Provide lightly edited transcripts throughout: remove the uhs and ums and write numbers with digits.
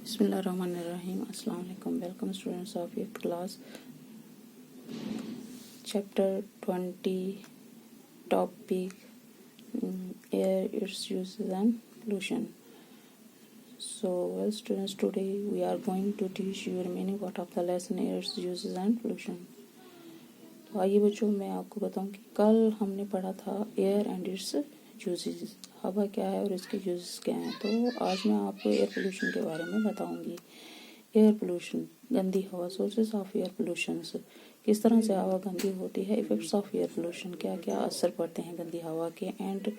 Bismillahirrahmanirrahim. Assalamu alaikum. Welcome students of your class. Chapter 20, topic air, its uses and pollution. So well students, today we are going to teach you remaining part of the lesson air, its uses and pollution. तो आइए बच्चों, मैं आपको बताऊं कि कल हमने पढ़ा था एयर एंड इट्स यूजेस, हवा क्या है और इसके यूजेस क्या हैं। तो आज मैं आपको एयर पोल्यूशन के बारे में बताऊंगी। एयर पोल्यूशन, गंदी हवा, सोर्सेस ऑफ एयर पोल्यूशन, किस तरह से हवा गंदी होती है, इफेक्ट्स ऑफ एयर पोल्यूशन, क्या क्या असर पड़ते हैं गंदी हवा के, and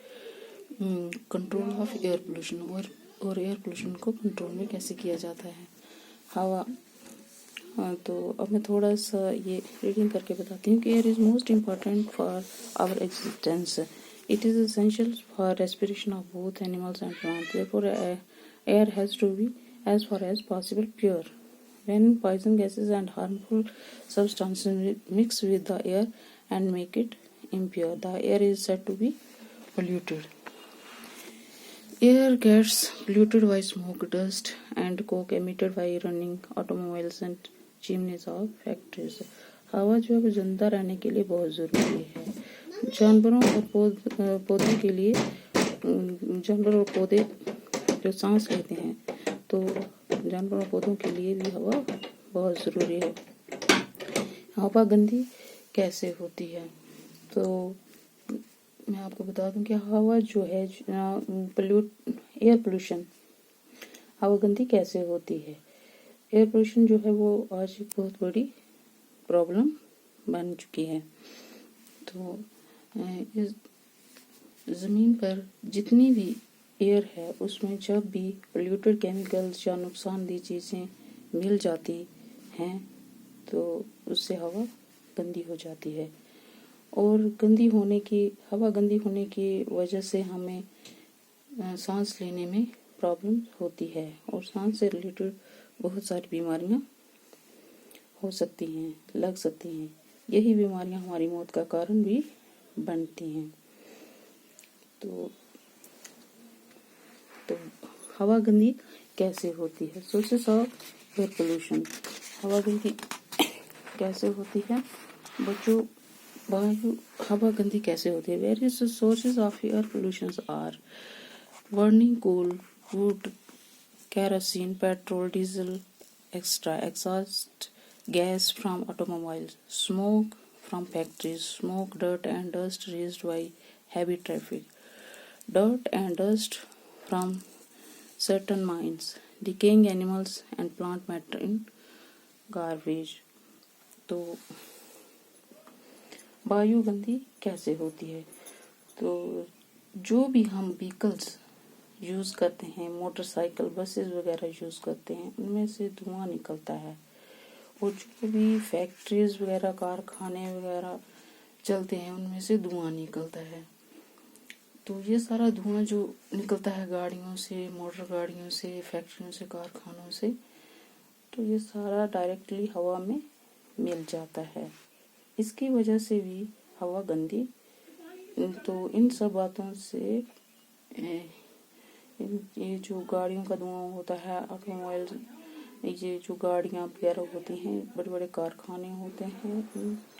control of air pollution, और एयर पोल्यूशन को कंट्रोल में कैसे किया जाता है। हवा, तो अब मैं थोड़ा सा ये रीडिंग करके बताती हूँ कि air is most important for our existence, it is essential for respiration of both animals and plants, therefore air has to be as far as possible pure. When poison gases and harmful substances mix with the air and make it impure, the air is said to be polluted. Air gets polluted by smoke, dust and coke emitted by running automobiles and chimneys of factories. हवा जो है वो जिंदा रहने के लिए बहुत ज़रूरी है। जानवरों और पौधों के लिए, जानवर और पौधे जो सांस लेते हैं, तो जानवरों और पौधों के लिए भी हवा बहुत ज़रूरी है। हवा गंदी कैसे होती है, तो मैं आपको बता दूं कि हवा जो है एयर पोल्यूशन, हवा गंदी कैसे होती है। एयर पोल्यूशन जो है वो आज एक बहुत बड़ी प्रॉब्लम बन चुकी है। तो इस ज़मीन पर जितनी भी एयर है उसमें जब भी पोल्यूटेड केमिकल्स या नुकसानदेह चीज़ें मिल जाती हैं तो उससे हवा गंदी हो जाती है, और हवा गंदी होने की वजह से हमें सांस लेने में प्रॉब्लम होती है, और सांस से रिलेटेड बहुत सारी बीमारियां हो सकती हैं, लग सकती हैं। यही बीमारियां हमारी मौत का कारण भी बनती हैं। तो हवा गंदी कैसे होती है। सोर्सेस ऑफ एयर पोल्यूशन, हवा गंदी कैसे होती है बच्चों। हवा गंदी कैसे होती है। Various sources of air pollution are burning coal, wood, kerosene, petrol, diesel, extra exhaust gas from automobiles, smoke from factories, smoke, dirt and dust raised by heavy traffic, dirt and dust from certain mines, decaying animals and plant matter in garbage. तो वायु गंदी कैसे होती है, तो जो भी हम व्हीकल्स यूज़ करते हैं, मोटरसाइकिल, बसेस वगैरह यूज़ करते हैं, उनमें से धुआं निकलता है, और जो भी फैक्ट्रीज वगैरह, कारखाने वगैरह चलते हैं, उनमें से धुआं निकलता है। तो ये सारा धुआं जो निकलता है गाड़ियों से, मोटर गाड़ियों से, फैक्ट्रियों से, कारखानों से, तो ये सारा डायरेक्टली हवा में मिल जाता है। इसकी वजह से भी हवा गंदी, तो इन सब बातों से ये जो गाड़ियों का धुआं होता है, ऑटोमोबाइल, ये जो गाड़ियाँ वगैरह होती हैं, बड़े बड़े कारखाने होते हैं,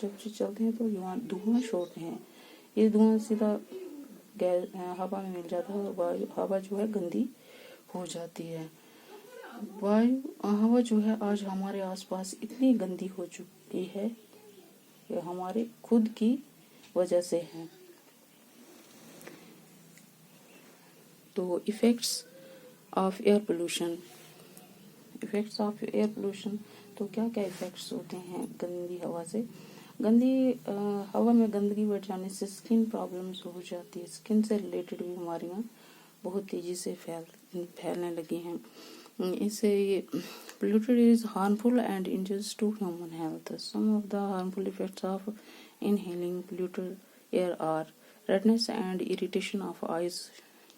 जब से चलते हैं तो धुआं छोड़ते हैं। ये धुआं सीधा हवा में मिल जाता है, हवा जो है गंदी हो जाती है। हवा जो है आज हमारे आसपास इतनी गंदी हो चुकी है कि हमारे खुद की वजह से है। तो इफेक्ट्स ऑफ एयर पोल्यूशन, तो क्या क्या इफेक्ट्स होते हैं गंदी हवा से। गंदी हवा में गंदगी बढ़ जाने से स्किन प्रॉब्लम्स हो जाती है। स्किन से रिलेटेड बीमारियां बहुत तेजी से फैलने लगी हैं। इससे ये polluted is harmful and injurious to human health. Some of the harmful effects of inhaling polluted air are redness and irritation of eyes,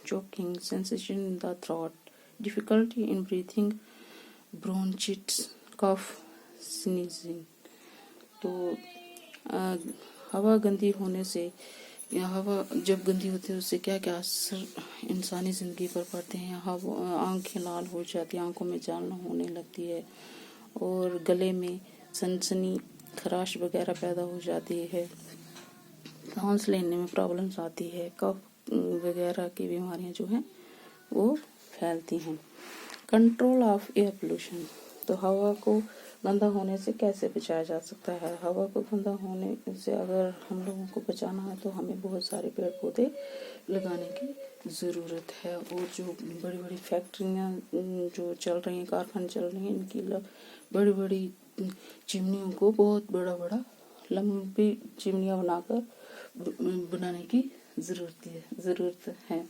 choking sensation in the throat, difficulty in breathing, bronchitis, cough, sneezing. तो हवा गंदी होने से یا ہوا جب گندی ہوتی ہے اس سے کیا کیا اثر انسانی زندگی پر پڑتے ہیں. آنکھیں لال ہو جاتی ہیں، آنکھوں میں جالن ہونے لگتی ہے، اور گلے میں سنسنی خراش وغیرہ پیدا ہو جاتی ہے، سانس لینے میں پرابلمس آتی ہے، کف وغیرہ کی بیماریاں جو ہیں وہ پھیلتی ہیں. Control of air pollution. تو ہوا کو گندا ہونے سے کیسے بچایا جا سکتا ہے؟ ہوا کو گندا ہونے سے اگر ہم لوگوں کو بچانا ہے تو ہمیں بہت سارے پیڑ پودے لگانے کی ضرورت ہے. اور جو بڑی بڑی فیکٹریاں جو چل رہی ہیں، کارخانے چل رہے ہیں، ان کی بڑی بڑی چمنیوں کو بہت بڑا لمبی چمنیاں بنانے کی ضرورت ہے.